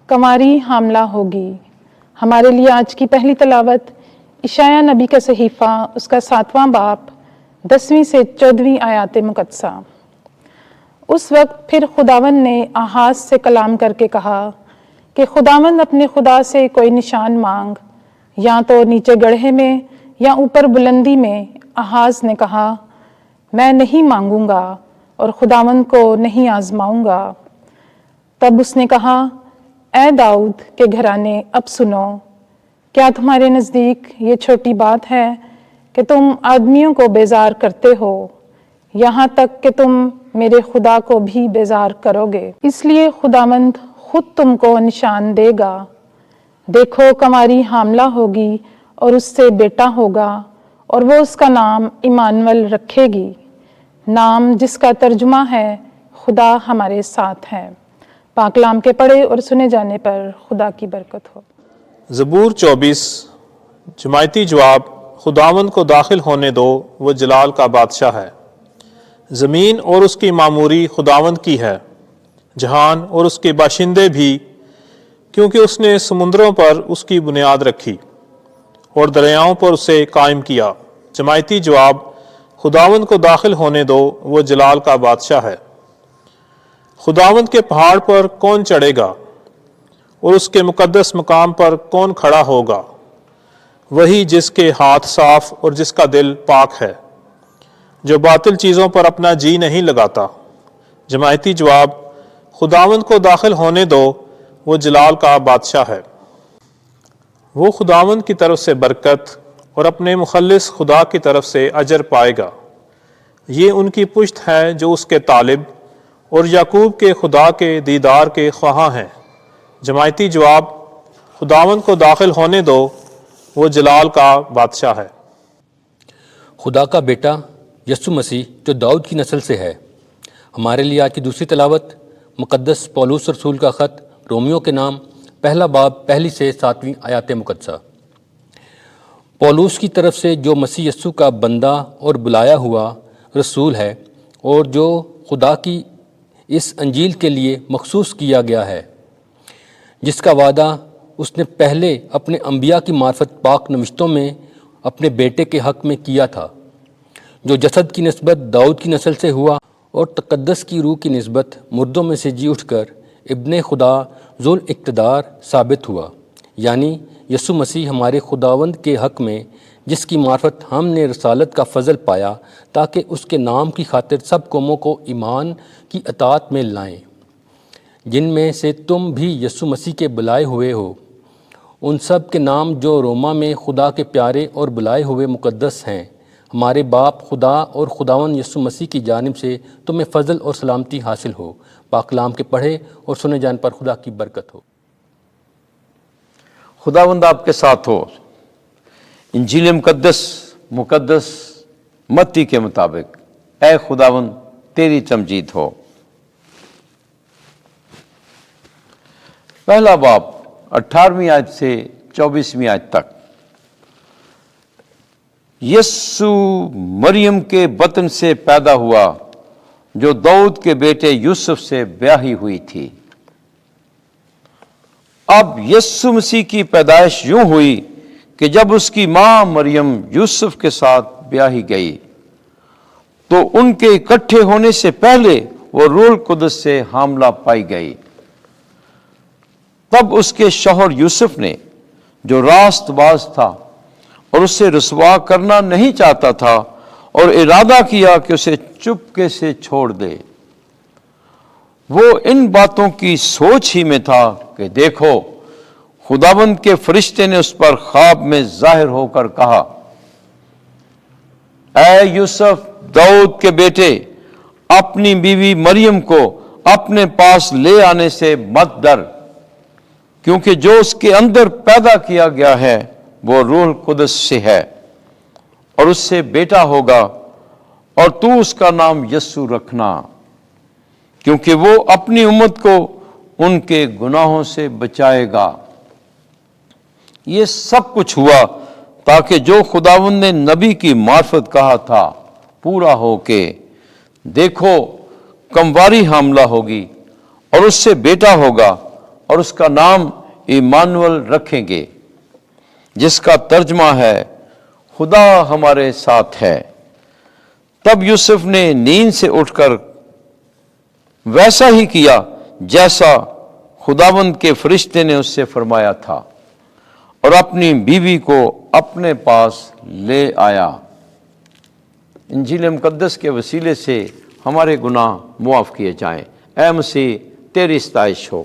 कंवारी हामला होगी। हमारे लिए आज की पहली तलावत इशाया नबी का सहीफ़ा उसका 7वां बाब 10वीं से 14वीं आयात मुक़द्दसा। उस वक्त फिर खुदावंद ने आहाज से कलाम करके कहा कि खुदावंद अपने खुदा से कोई निशान मांग, या तो नीचे गड्ढे में या ऊपर बुलंदी में। आहाज ने कहा, मैं नहीं मांगूंगा और खुदावंद को नहीं आजमाऊंगा। तब उसने कहा, ऐ दाऊद के घराने, अब सुनो, क्या तुम्हारे नज़दीक ये छोटी बात है कि तुम आदमियों को बेजार करते हो, यहाँ तक कि तुम मेरे खुदा को भी बेजार करोगे। इसलिए खुदावंद खुद तुमको निशान देगा। देखो, कंवारी हामला होगी और उससे बेटा होगा, और वो उसका नाम इमानुएल रखेगी, नाम जिसका तर्जुमा है खुदा हमारे साथ है। पाक कलाम के पढ़े और सुने जाने पर खुदा की बरकत हो। ज़बूर 24। जमायती जवाब, खुदावंद को दाखिल होने दो, वो जलाल का बादशाह है। ज़मीन और उसकी मामूरी खुदावंद की है, जहान और उसके बाशिंदे भी, क्योंकि उसने समुद्रों पर उसकी बुनियाद रखी और दरियाओं पर उसे कायम किया। जमायती जवाब, खुदावंद को दाखिल होने दो, वो जलाल का बादशाह है। खुदावंद के पहाड़ पर कौन चढ़ेगा और उसके मुकद्दस मकाम पर कौन खड़ा होगा? वही जिसके हाथ साफ और जिसका दिल पाक है, जो बातिल चीज़ों पर अपना जी नहीं लगाता। जमायती जवाब, खुदावंद को दाखिल होने दो, वो जलाल का बादशाह है। वो खुदावंद की तरफ से बरकत और अपने मुखल्लिस खुदा की तरफ से अजर पाएगा। ये उनकी पुश्त है जो उसके तालिब और याकूब के खुदा के दीदार के ख्वाह हैं। जमायती जवाब, खुदावंद को दाखिल होने दो, वो जलाल का बादशाह है। खुदा का बेटा यस्सु मसीह जो दाऊद की नस्ल से है। हमारे लिए आज की दूसरी तलावत मुक़द्दस पौलुस रसूल का ख़त रोमियो के नाम, पहला बाब 1 से 7वीं आयात मुक़द्दसा। पौलुस की तरफ से जो मसीह यस्सु का बंदा और बुलाया हुआ रसूल है, और जो खुदा की इस अंजील के लिए मखसूस किया गया है, जिसका वादा उसने पहले अपने अंबिया की मार्फत पाक नविश्तों में अपने बेटे के हक़ में किया था, जो जसद की निस्बत दाऊद की नस्ल से हुआ और तक़द्दस की रूह की निस्बत मुर्दों में से जी उठकर इब्ने खुदा ज़ुल इक़्तिदार साबित हुआ, यानी यस्सु मसीह हमारे खुदावंद के हक़ में, जिसकी मार्फत हमने रसालत का फ़ज़ल पाया, ताकि उसके नाम की खातिर सब कौमों को ईमान की अताअत में लाएं, जिनमें से तुम भी यस्सु मसीह के बुलाए हुए हो। उन सब के नाम जो रोमा में खुदा के प्यारे और बुलाए हुए मुक़द्दस हैं। हमारे बाप खुदा और खुदावंद यस्सु मसीह की जानिब से तुम्हें फ़ज़ल और सलामती हासिल हो। पाक कलाम के पढ़े और सुने जाने पर खुदा की बरकत हो। खुदावंद आपके साथ हो। इंजील मुक़द्दस मत्ती के मुताबिक, ऐ खुदावंद तेरी तमजीद हो। पहला बाब 18वीं आयत से 24वीं आयत तक। यस्सु मरियम के बतन से पैदा हुआ, जो दाऊद के बेटे यूसुफ से ब्याही हुई थी। अब यस्सु मसीह की पैदाइश यूं हुई कि जब उसकी मां मरियम यूसुफ के साथ ब्याही गई, तो उनके इकट्ठे होने से पहले वो रूह कुदस से हामला पाई गई। तब उसके शौहर यूसुफ ने, जो रास्तबाज था और उसे रुसवा करना नहीं चाहता था, और इरादा किया कि उसे चुपके से छोड़ दे। वो इन बातों की सोच ही में था कि देखो, खुदाबंद के फरिश्ते ने उस पर ख्वाब में जाहिर होकर कहा, ऐ यूसुफ दाऊद के बेटे, अपनी बीवी मरियम को अपने पास ले आने से मत डर, क्योंकि जो उसके अंदर पैदा किया गया है वो रूह कुदस से है, और उससे बेटा होगा, और तू उसका नाम यस्सु रखना, क्योंकि वो अपनी उम्मत को उनके गुनाहों से बचाएगा। ये सब कुछ हुआ ताकि जो खुदावंद ने नबी की मार्फत कहा था पूरा हो के, देखो कंवारी हामला होगी और उससे बेटा होगा, اور اس کا نام ایمانویل رکھیں گے، جس کا ترجمہ ہے خدا ہمارے ساتھ ہے۔ تب یوسف نے نیند سے اٹھ کر ویسا ہی کیا جیسا خداوند کے فرشتے نے اس سے فرمایا تھا، اور اپنی بیوی کو اپنے پاس لے آیا۔ انجیل مقدس کے وسیلے سے ہمارے گناہ معاف کیے جائیں۔ اے مسیح، تیری ستائش ہو۔